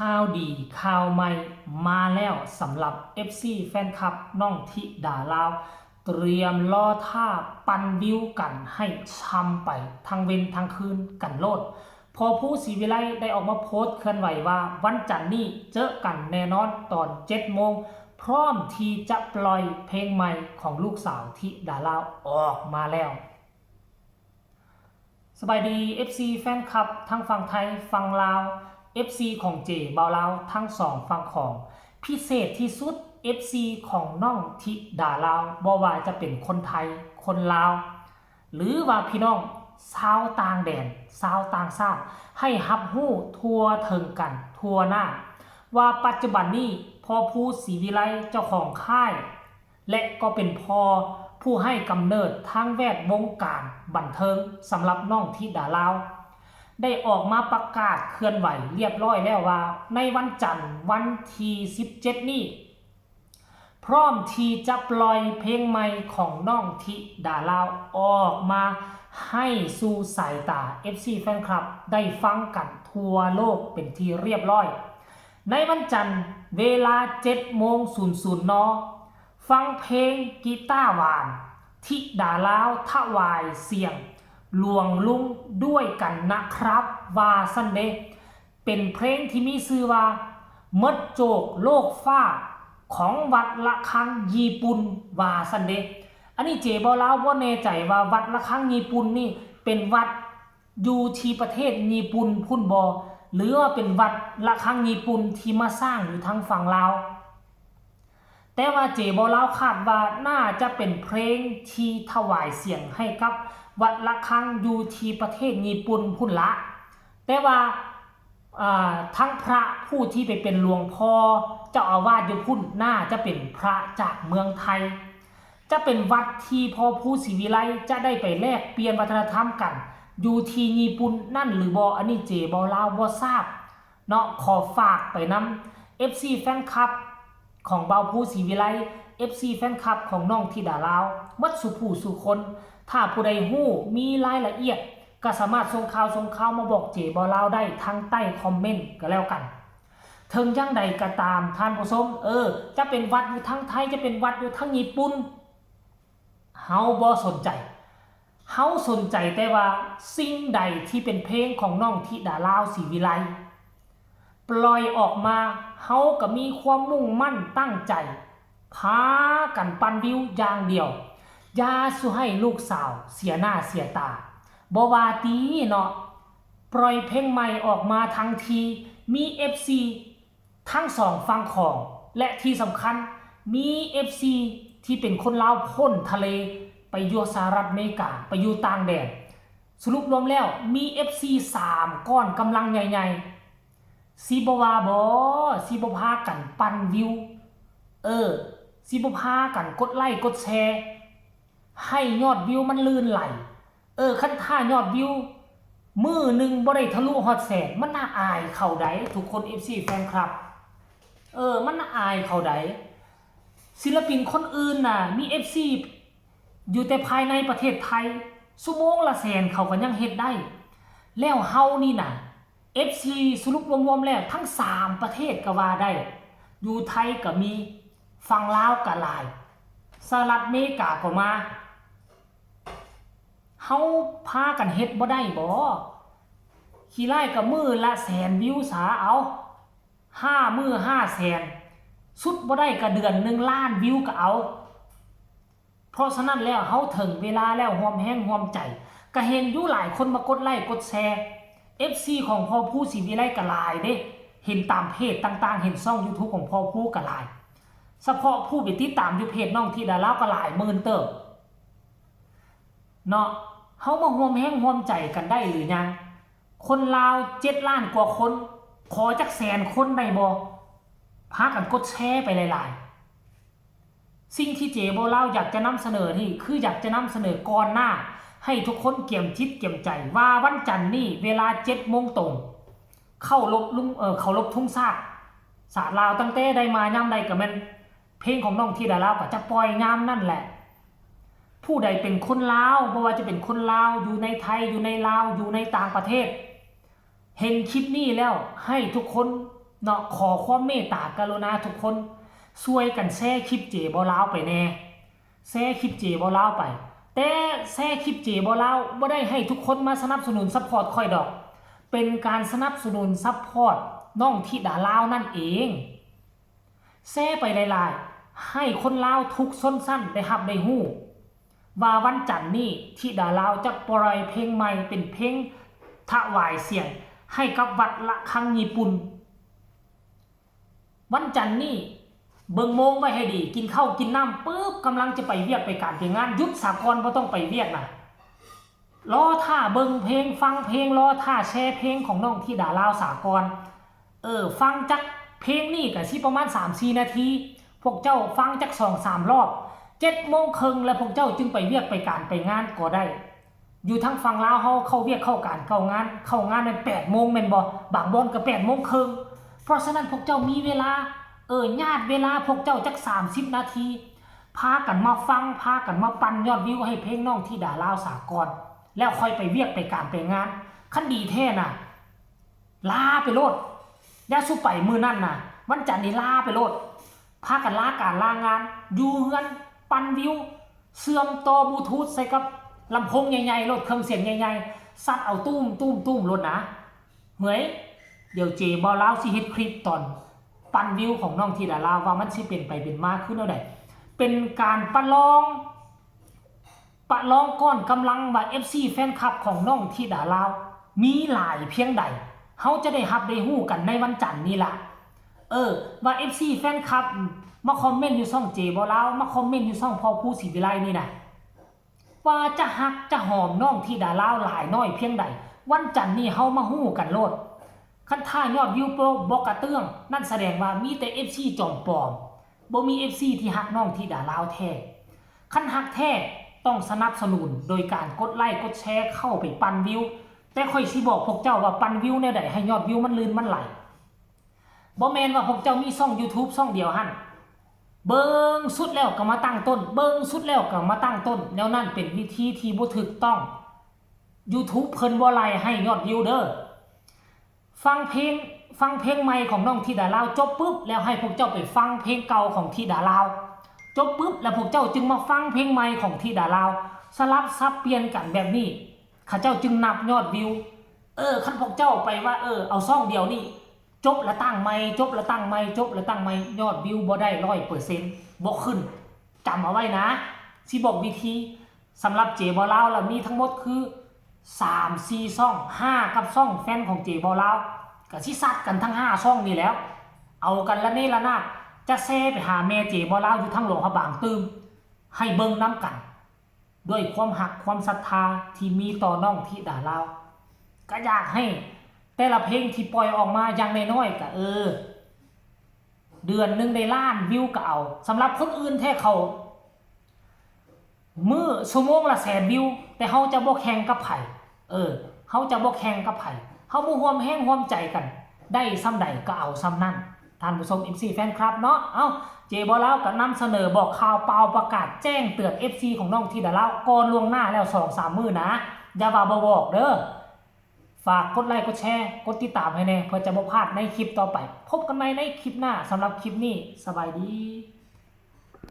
ข่าวดีข่าวใหม่มาแล้วสำหรับ FC แฟนคลับน้องธิดาลาวเตรียมรอท่าปันวิวกันให้ช้ำไปทั้งเว้นทั้งคืนกันโลดพอผู้ศรีวิไลได้ออกมาโพสต์เคลื่อนไหวว่าวันจันทร์นี้เจอกันแน่นอนตอน7 โมงพร้อมที่จะปล่อยเพลงใหม่ของลูกสาวธิดาลาวออกมาแล้วสบายดี FC แฟนคลับทั้งฝั่งไทยฝั่งลาว FC ของเจเบาลาวทั้งสองฝั่งของพิเศษที่สุด FC ของน้องธิดาลาวบ่ว่าจะเป็นคนไทยคนลาวหรือว่าพี่น้องชาวต่างแดนชาวต่างชาติให้รับรู้ทั่วถึงกันทั่วหน้าว่าปัจจุบันนี้พ่อผู้ศรีวิไลเจ้าของค่ายและก็เป็นพ่อผู้ให้กำเนิดทางแวดวงการบันเทิงสำหรับน้องธิดาลาวได้ออกมาประกาศเคลื่อนไหวเรียบร้อยแล้วว่าในวันจันทร์วันที่17นี้พร้อมที่จะปล่อยเพลงใหม่ของน้องธิดาลาวออกมาให้สู่สายตา FC แฟนคลับได้ฟังกันทั่วโลกเป็นที่เรียบร้อยในวันจันทร์เวลา 7:00 น.ฟังเพลงกีตาร์หวานธิดาลาวถวายเสียงหลวงลุงด้วยกันนะครับว่าซันเดเป็นเพลงที่มีชื่อว่ามดโจกโลกฟ้าของวัดละคังญี่ปุ่นว่าซันเดอันนี้เจบอลาวบ่แน่ใจว่าวัดละคังญี่ปุ่นนี่เป็นวัดอยู่ที่ประเทศญี่ปุ่นพุ่นบอหรือว่าเป็นวัดละคังญี่ปุ่นที่มาสร้างอยู่ทางฝั่งลาวแต่ว่าเจบอลาวคาดว่าน่าจะเป็นเพลงที่ถวายเสียงให้กับวัดละคังอยู่ที่ประเทศญี่ปุ่นพุ่นละแต่ว่าทั้งพระผู้ที่ไปเป็นหลวงพ่อเจ้าอาวาสอยู่พุ่นน่าจะเป็นพระจากเมืองไทยจะเป็นวัดที่พ่อผู้ศรีวิไลจะได้ไปแลกเปลี่ยนวัฒนธรรมกันอยู่ที่ญี่ปุ่นนั่นหรือบออันนี้เจบอลาวบ่ทราบเนาะขอฝากไปนำ FC แฟนคลับของเบาผู้ศรีวิไล FC แฟนคลับของน้องธิดาลาวมัดสุผู้สุคนถ้าผู้ใดฮู้มีรายละเอียดก็สามารถส่งข่าวมาบอกเจบอลาวได้ทางใต้คอมเมนต์ก็แล้วกันถึงจังใดก็ตามท่านผู้ชมจะเป็นวัดอยู่ทั้งไทยจะเป็นวัดอยู่ทั้งญี่ปุ่นเฮาบ่สนใจเฮาสนใจแต่ว่าสิ่งใดที่เป็นเพลงของน้องธิดาลาวศรีวิไลปล่อยออกมาเฮาก็มีความมุ่งมั่นตั้งใจพากันปันวิวอย่างเดียวอย่าสุให้ลูกสาวเสียหน้าเสียตาบ่ว่าตีเนาะปล่อยเพลงใหม่ออกมาทั้งทีมี FC ทั้งสองฝั่งของและที่สำคัญมี FC ที่เป็นคนลาวพ้นทะเลไปอยู่สหรัฐอเมริกาไปอยู่ต่างแดนสรุปรวมแล้วมี FC 3 ก้อนกำลังใหญ่ๆสิบ่ว่าบ่สิบ่พากันปั่นวิวสิบ่พากันกดไลค์กดแชร์ให้ยอดวิวมันลื่นไหลคันท่ายอดวิวมื้อนึงบ่ได้ทะลุฮอดแสนมันน่าอายเข้าใดทุกคน FC แฟนคลับมันน่าอายเข้าใดศิลปินคนอื่นน่ะมี FC อยู่แต่ภายในประเทศไทยชั่วโมงละแสนเขาก็ยังเฮ็ดได้แล้วเฮานี่น่ะ FC สรุปรวมๆแล้วทั้ง3ประเทศก็ว่าได้อยู่ไทยก็มีฝั่งลาวก็หลายสหรัฐอเมริกาก็มาเฮาพากันเฮ็ดบ่ได้บ่ขี้ไล่กับมือละแสนวิวสาเอา5 มื้อ 5 แสนสุดบ่ได้ก็เดือน1 ล้านวิวก็เอาเพราะฉะนั้นแล้วเฮาถึงเวลาแล้วร่วมแรงร่วมใจก็เห็นอยู่หลายคนมากดไลค์กดแชร์ FC ของพ่อผู้ศรีวิไลก็หลายเด้เห็นตามเพจต่างๆเห็นช่อง YouTube ของพ่อผู้ก็หลายเฉพาะผู้ไปติดตามอยู่เพจน้องธิดาลาวก็หลายหมื่นเติบเนาะเฮามาร่วมแรงร่วมใจกันได้หรือยังคนลาว7 ล้านกว่าคนขอจักแสนคนได้บ่พากันกดแชร์ไปหลายๆสิ่งที่เจโบลาวอยากจะนำเสนอนี่คืออยากจะนำเสนอก่อนหน้าให้ทุกคนเกี่ยมจิตเกี่ยมใจว่าวันจันทร์นี่เวลา7 โมงตรงเข้าลบทุ่งซากสาลาวตั้งแต่ได้มายามใดก็แม่นเพลงของน้องธิดาลาวก็จะปล่อยยามนั่นแหละผู้ใดเป็นคนลาวบ่ว่าจะเป็นคนลาวอยู่ในไทยอยู่ในลาวอยู่ในต่างประเทศเห็นคลิปนี้แล้วให้ทุกคน เนาะขอความเมตตากรุณาทุกคนช่วยกันแชร์คลิปเจบ่ลาวไปแน่แชร์คลิปเจบ่ลาวไปแต่แชร์คลิปเจบ่ลาวบ่ได้ให้ทุกคนมาสนับสนุนซัพพอร์ตค่อยดอกเป็นการสนับสนุนซัพพอร์ตน้องธิดาลาวนั่นเองแชร์ไปหลายๆให้คนลาวทุกชนชั้นได้รับได้ฮู้ว่าวันจันทร์นี้ธิดาลาวจะปล่อยเพลงใหม่เป็นเพลงถวายเสียงให้กับวัดละฆังญี่ปุ่นวันจันทร์นี้เบิ่งโมงไว้ให้ดีกินข้าวกินน้ำปึ๊บกำลังจะไปเวียกไปการไปงานยุดสากลบ่ต้องไปเวียกนะรอท่าเบิ่งเพลงฟังเพลงรอท่าแชร์เพลงของน้องธิดาลาวสากลฟังจักเพลงนี่ก็สิประมาณ 3-4 นาทีพวกเจ้าฟังจัก 2-3 รอบ7 โมงครึ่งแล้วพวกเจ้าจึงไปเวียกไปการไปงานก็ได้อยู่ทั้งฝั่งลาวเฮาเข้าเวียกเข้าการเข้างานใน8 โมงแม่นบ่บางบ่อนก็8 โมงครึ่งเพราะฉะนั้นพวกเจ้ามีเวลาญาติเวลาพวกเจ้าจัก30 นาทีพากันมาฟังพากันมาปั่นยอดวิวให้เพลงน้องธิดาลาวสากลแล้วค่อยไปเวียกไปการไปงานคันดีแท้น่ะลาไปโลดอย่าสู้ไปมื้อนั้นน่ะวันจันทร์นี่ลาไปโลดพากันลาการลางานอยู่เฮือนปั่นวิวเชื่อมต่อบลูทูธใส่กับลำโพงใหญ่ๆรถเครื่องเสียงใหญ่ๆซัดเอาตุ้มรถนะเหมยเดี๋ยวเจบ่ลาวสิเฮ็ดคลิปตอนปั่นวิวของน้องธิดาลาวว่ามันสิเป็นไปเป็นมาคือแนวใดเป็นการประลองก้อนกำลังว่า FC แฟนคลับของน้องธิดาลาวมีหลายเพียงใดเฮาจะได้รับได้ฮู้กันในวันจันทร์นี้ล่ะว่า FC แฟนคลับมาคอมเมนต์อยู่ช่องเจบ่ลาวมาคอมเมนต์อยู่ช่องพอผู้ศรีวิไลนี่น่ะว่าจะฮักจะหอมน้องธิดาลาวหลายน้อยเพียงใดวันจันทร์นี้เฮามาฮู้กันโลดคันท่ายอดวิวบ่กระเตื้องนั่นแสดงว่ามีแต่ FC จอมปลอมบ่มี FC ที่ฮักน้องธิดาลาวแท้คันฮักแท้ต้องสนับสนุนโดยการกดไลค์กดแชร์เข้าไปปั่นวิวแต่ค่อยสิบอกพวกเจ้าว่าปั่นวิวแนวใดให้ยอดวิวมันลื่นมันไหลบ่แม่นว่าพวกเจ้ามีช่อง YouTube ช่องเดียวหั่นเบิ่งสุดแล้วก็มาตั้งต้นเบิ่งสุดแล้วก็มาตั้งต้นแนวนั้นเป็นวิธีที่บ่ถูกต้อง YouTube เพิ่นบ่ไล่ให้ยอดวิวเด้อฟังเพลงใหม่ของน้องธิดาลาวจบปุ๊บแล้วให้พวกเจ้าไปฟังเพลงเก่าของธิดาลาวจบปุ๊บแล้วพวกเจ้าจึงมาฟังเพลงใหม่ของธิดาลาวสลับซับเปลี่ยนกันแบบนี้ข้าเจ้าจึงนับยอดวิวคันพวกเจ้าไปว่าเอาซ่องเดียวนี่จบแล้วตั้งใหม่จบแล้วตั้งใหม่จบแล้วตั้งใหม่ยอดวิวบ่ได้ 100% บ่ขึ้นจำเอาไว้นะสิบอกวิธีสำหรับเจบ่ลาวแล้วมีทั้งหมดคือ3-4 ซ่อง5กับซ่องแฟนของเจบ่ลาวก็สิซัดกันทั้ง5ซ่องนี่แล้วเอากันละนี่ละนาดจะแซ่ไปหาแม่เจบ่ลาวอยู่ทั้งหลวงพระบางตื่มให้เบิ่งน้ำกันด้วยความหักความศรัทธาที่มีต่อน้องธิดาลาวก็อยากให้แต่ละเพลงที่ปล่อยออกมาอย่างน้อยๆก็เดือนนึงได้ล้านวิวก็เอาสำหรับคนอื่นแท้เขามื้อชั่วโมงละ100,000 วิวแต่เฮาจะบ่แข่งกับไผเฮาจะบ่แข่งกับไผเฮาบ่ร่วมแรงร่วมใจกันได้ซ้ำใดก็เอาซ้ำนั้นท่านผู้ชม FC แฟนคลับเนาะเจบ่ลาวก็นำเสนอบอกข่าวเปล่าประกาศแจ้งเตือน FC ของน้องธิดาลาวก่อนล่วงหน้าแล้ว 2-3 มื้อนะอย่าว่าบ่บอกเด้อฝากกดไลค์กดแชร์กดติดตามให้แน่เพื่อจะบ่พลาดในคลิปต่อไปพบกันใหม่ในคลิปหน้าสำหรับคลิปนี้สบายดี